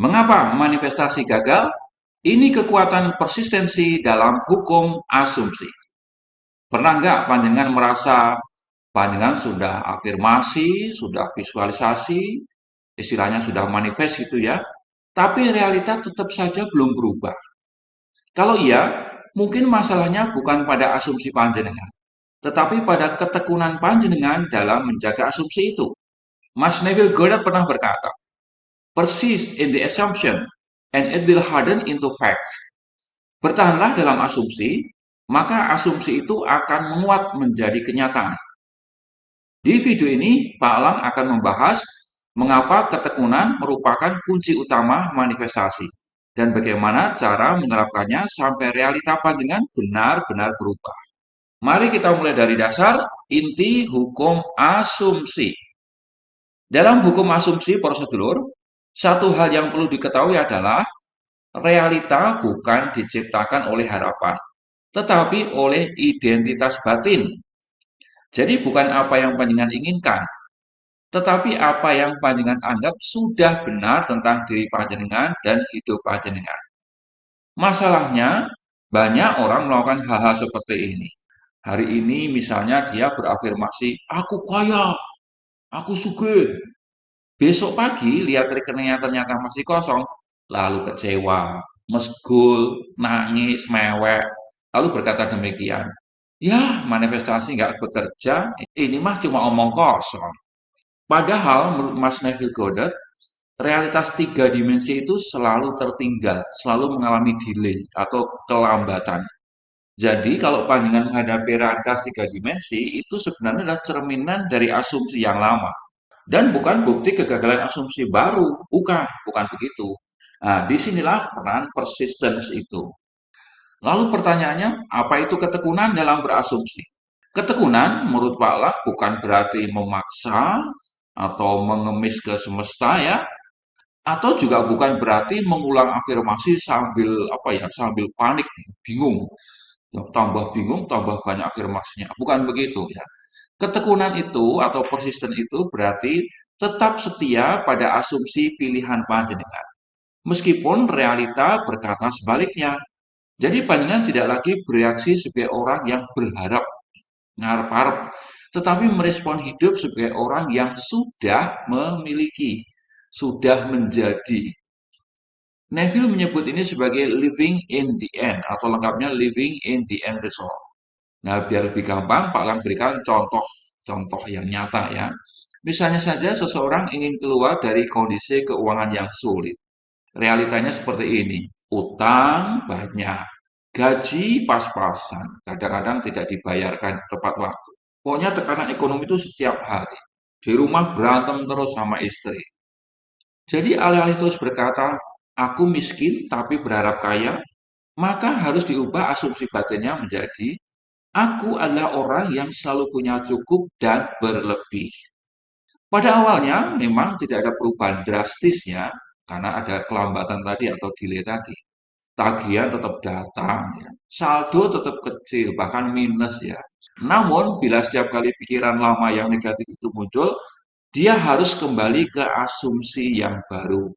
Mengapa manifestasi gagal? Ini kekuatan persistensi dalam hukum asumsi. Pernah nggak panjenengan merasa panjenengan sudah afirmasi, sudah visualisasi, istilahnya sudah manifest gitu ya, tapi realita tetap saja belum berubah. Kalau iya, mungkin masalahnya bukan pada asumsi panjenengan, tetapi pada ketekunan panjenengan dalam menjaga asumsi itu. Mas Neville Goddard pernah berkata, persist in the assumption and it will harden into fact. Bertahanlah dalam asumsi, maka asumsi itu akan menguat menjadi kenyataan. Di video ini, Pak Alang akan membahas mengapa ketekunan merupakan kunci utama manifestasi dan bagaimana cara menerapkannya sampai realita panjenengan benar-benar berubah. Mari kita mulai dari dasar inti hukum asumsi. Dalam hukum asumsi prosedur, satu hal yang perlu diketahui adalah realita bukan diciptakan oleh harapan, tetapi oleh identitas batin. Jadi bukan apa yang panjenengan inginkan, tetapi apa yang panjenengan anggap sudah benar tentang diri panjenengan dan hidup panjenengan. Masalahnya, banyak orang melakukan hal-hal seperti ini. Hari ini misalnya dia berafirmasi, aku kaya, aku sugih. Besok pagi lihat rekeningnya ternyata masih kosong, lalu kecewa, mesgul, nangis, mewek, lalu berkata demikian, ya manifestasi nggak bekerja, ini mah cuma omong kosong. Padahal menurut Mas Neville Goddard, realitas tiga dimensi itu selalu tertinggal, selalu mengalami delay atau kelambatan. Jadi kalau pandangan menghadapi realitas tiga dimensi itu sebenarnya adalah cerminan dari asumsi yang lama. Dan bukan bukti kegagalan asumsi baru, bukan begitu. Nah, disinilah peran persistence itu. Lalu pertanyaannya, apa itu ketekunan dalam berasumsi? Ketekunan menurut Pak Lak bukan berarti memaksa atau mengemis ke semesta ya, atau juga bukan berarti mengulang afirmasi sambil apa ya, sambil panik, bingung. Ya, tambah bingung, tambah banyak afirmasinya. Bukan begitu ya. Ketekunan itu atau persisten itu berarti tetap setia pada asumsi pilihan panjenengan. Meskipun realita berkata sebaliknya. Jadi panjenengan tidak lagi bereaksi sebagai orang yang berharap, ngarep-harap, tetapi merespon hidup sebagai orang yang sudah memiliki, sudah menjadi. Neville menyebut ini sebagai living in the end atau lengkapnya living in the end result. Nah, biar lebih gampang, Pak Lang berikan contoh yang nyata ya. Misalnya saja seseorang ingin keluar dari kondisi keuangan yang sulit. Realitanya seperti ini, utang banyak, gaji pas-pasan, kadang-kadang tidak dibayarkan tepat waktu. Pokoknya tekanan ekonomi itu setiap hari. Di rumah berantem terus sama istri. Jadi alih-alih terus berkata, aku miskin tapi berharap kaya, maka harus diubah asumsi batinnya menjadi, aku adalah orang yang selalu punya cukup dan berlebih. Pada awalnya memang tidak ada perubahan drastisnya karena ada kelambatan tadi atau delay tadi. Tagihan tetap datang ya. Saldo tetap kecil, bahkan minus ya. Namun bila setiap kali pikiran lama yang negatif itu muncul, dia harus kembali ke asumsi yang baru.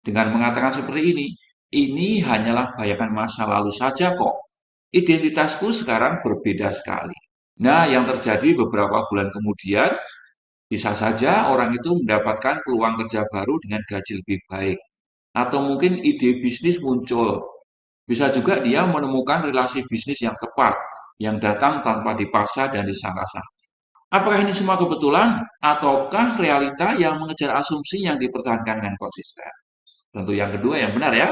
Dengan mengatakan seperti ini hanyalah bayangan masa lalu saja kok. Identitasku sekarang berbeda sekali. Nah, yang terjadi beberapa bulan kemudian, bisa saja orang itu mendapatkan peluang kerja baru dengan gaji lebih baik. Atau mungkin ide bisnis muncul. Bisa juga dia menemukan relasi bisnis yang tepat, yang datang tanpa dipaksa dan disangka-sangka. Apakah ini semua kebetulan, ataukah realita yang mengejar asumsi yang dipertahankan dengan konsisten? Tentu yang kedua yang benar ya.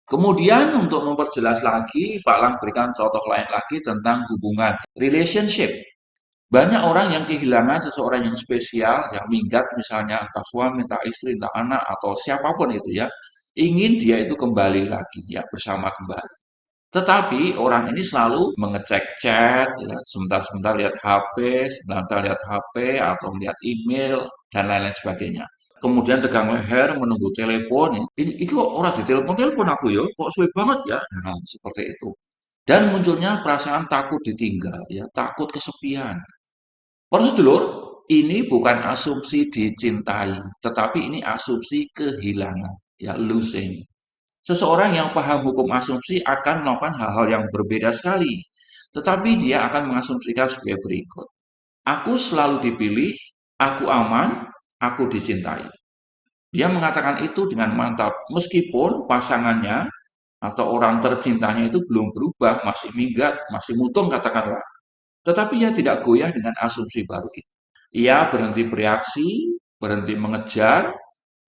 Kemudian untuk memperjelas lagi, Pak Lang berikan contoh lain lagi tentang hubungan, relationship. Banyak orang yang kehilangan seseorang yang spesial, yang minggat misalnya entah suami, entah istri, entah anak, atau siapapun itu ya, ingin dia itu kembali lagi ya, bersama kembali. Tetapi orang ini selalu mengecek chat, ya, sebentar-sebentar lihat HP, sebentar lihat HP, atau melihat email, dan lain-lain sebagainya. Kemudian tegang leher menunggu telepon. Ini kok orang ditelepon-telepon aku ya, kok sulit banget ya. Nah, seperti itu. Dan munculnya perasaan takut ditinggal, ya, takut kesepian. Prosedur, ini bukan asumsi dicintai, tetapi ini asumsi kehilangan. ya losing. Seseorang yang paham hukum asumsi akan melakukan hal-hal yang berbeda sekali, tetapi dia akan mengasumsikan sebagai berikut. Aku selalu dipilih, aku aman, aku dicintai. Dia mengatakan itu dengan mantap, meskipun pasangannya atau orang tercintanya itu belum berubah, masih minggat, masih mutung katakanlah. Tetapi ia tidak goyah dengan asumsi baru itu. Ia berhenti bereaksi, berhenti mengejar,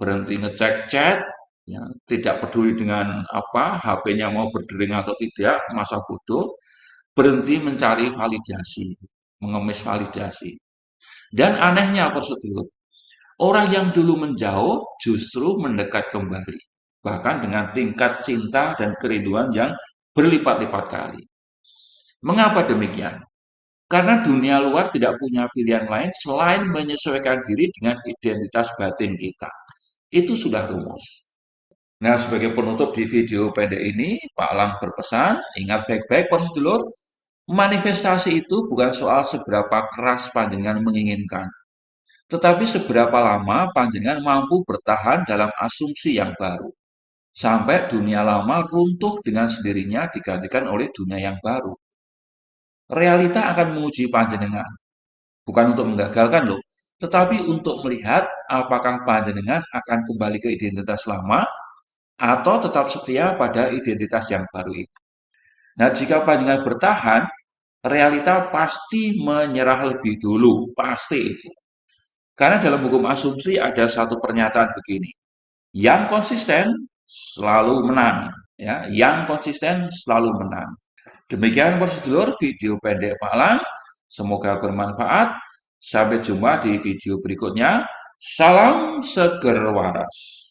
berhenti ngecek chat, ya, tidak peduli dengan apa HP-nya mau berdering atau tidak, masa bodoh, berhenti mencari validasi, mengemis validasi. Dan anehnya prosedur, orang yang dulu menjauh justru mendekat kembali, bahkan dengan tingkat cinta dan kerinduan yang berlipat-lipat kali. Mengapa demikian? Karena dunia luar tidak punya pilihan lain selain menyesuaikan diri dengan identitas batin kita. Itu sudah rumus. Nah, sebagai penutup di video pendek ini, Pak Lang berpesan, ingat baik-baik prosedur, manifestasi itu bukan soal seberapa keras panjenengan menginginkan, tetapi seberapa lama panjenengan mampu bertahan dalam asumsi yang baru, sampai dunia lama runtuh dengan sendirinya digantikan oleh dunia yang baru. Realita akan menguji panjenengan, bukan untuk menggagalkan loh, tetapi untuk melihat apakah panjenengan akan kembali ke identitas lama atau tetap setia pada identitas yang baru itu. Nah, jika panjenengan bertahan, realita pasti menyerah lebih dulu, pasti itu. Karena dalam hukum asumsi ada satu pernyataan begini, yang konsisten selalu menang, ya, yang konsisten selalu menang. Demikian prosedur video pendek Pak Lang. Semoga bermanfaat. Sampai jumpa di video berikutnya. Salam seger waras.